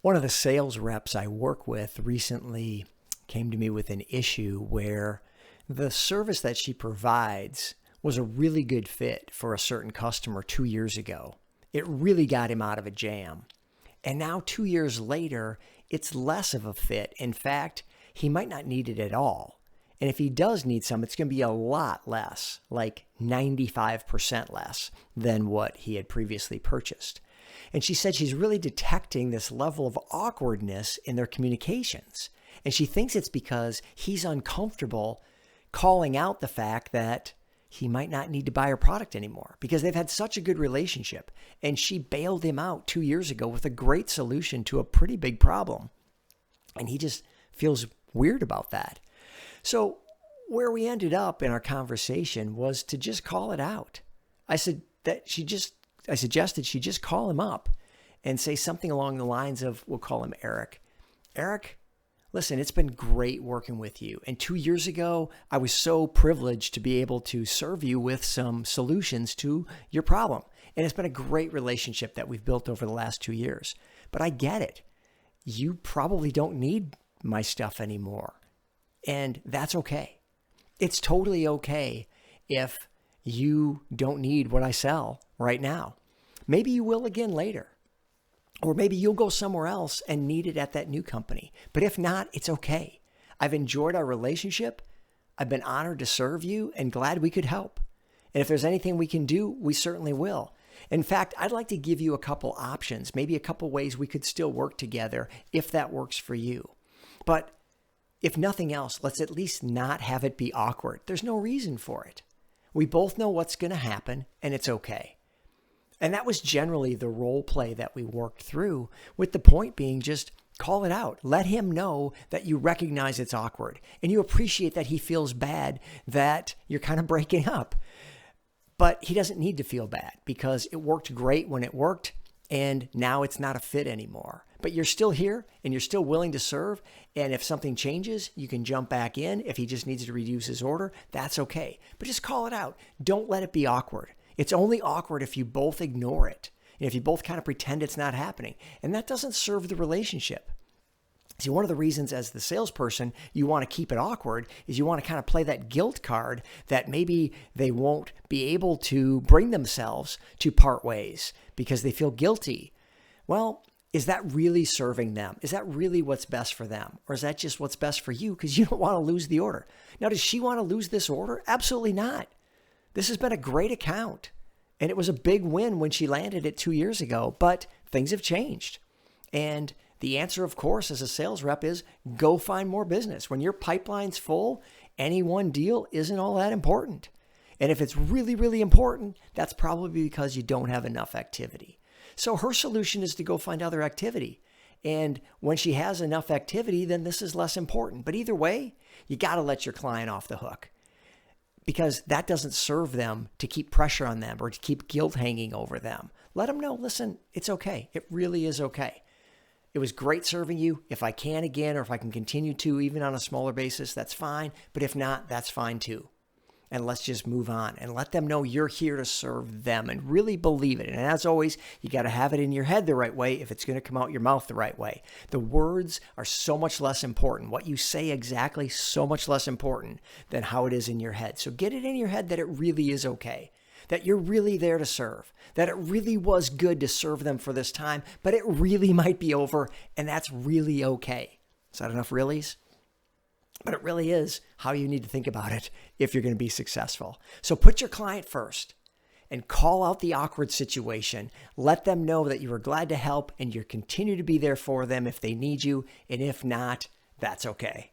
One of the sales reps I work with recently came to me with an issue where the service that she provides was a really good fit for a certain customer 2 years ago. It really got him out of a jam. And now 2 years later, it's less of a fit. In fact, he might not need it at all. And if he does need some, it's going to be a lot less, like 95% less than what he had previously purchased. And she said she's really detecting this level of awkwardness in their communications. And she thinks it's because he's uncomfortable calling out the fact that he might not need to buy her product anymore because they've had such a good relationship. And she bailed him out 2 years ago with a great solution to a pretty big problem. And he just feels weird about that. So where we ended up in our conversation was to just call it out. I suggested she just call him up and say something along the lines of, we'll call him Eric. Eric, listen, it's been great working with you. And 2 years ago, I was so privileged to be able to serve you with some solutions to your problem. And it's been a great relationship that we've built over the last 2 years. But I get it. You probably don't need my stuff anymore. And that's okay. It's totally okay if you don't need what I sell right now. Maybe you will again later. Or maybe you'll go somewhere else and need it at that new company. But if not, it's okay. I've enjoyed our relationship. I've been honored to serve you and glad we could help. And if there's anything we can do, we certainly will. In fact, I'd like to give you a couple options, maybe a couple ways we could still work together if that works for you. But if nothing else, let's at least not have it be awkward. There's no reason for it. We both know what's going to happen, and it's okay. And that was generally the role play that we worked through, with the point being just call it out. Let him know that you recognize it's awkward and you appreciate that he feels bad that you're kind of breaking up. But he doesn't need to feel bad because it worked great when it worked, and now it's not a fit anymore. But you're still here and you're still willing to serve. And if something changes, you can jump back in. If he just needs to reduce his order, that's okay. But just call it out. Don't let it be awkward. It's only awkward if you both ignore it. And if you both kind of pretend it's not happening. And that doesn't serve the relationship. See, one of the reasons as the salesperson you want to keep it awkward is you want to kind of play that guilt card that maybe they won't be able to bring themselves to part ways because they feel guilty. Well, is that really serving them? Is that really what's best for them? Or is that just what's best for you because you don't want to lose the order? Now, does she want to lose this order? Absolutely not. This has been a great account. And it was a big win when she landed it 2 years ago, but things have changed. And the answer, of course, as a sales rep is go find more business. When your pipeline's full, any one deal isn't all that important. And if it's really, really important, that's probably because you don't have enough activity. So her solution is to go find other activity. And when she has enough activity, then this is less important. But either way, you got to let your client off the hook because that doesn't serve them to keep pressure on them or to keep guilt hanging over them. Let them know, listen, it's okay. It really is okay. It was great serving you. If I can again, or if I can continue to, even on a smaller basis, that's fine. But if not, that's fine too. And let's just move on and let them know you're here to serve them and really believe it. And as always, you got to have it in your head the right way if it's going to come out your mouth the right way. The words are so much less important. What you say exactly, so much less important than how it is in your head. So get it in your head that it really is okay, that you're really there to serve, that it really was good to serve them for this time, but it really might be over, and that's really okay. Is that enough reallys? But it really is how you need to think about it if you're going to be successful. So put your client first and call out the awkward situation. Let them know that you are glad to help and you continue to be there for them if they need you. And if not, that's okay.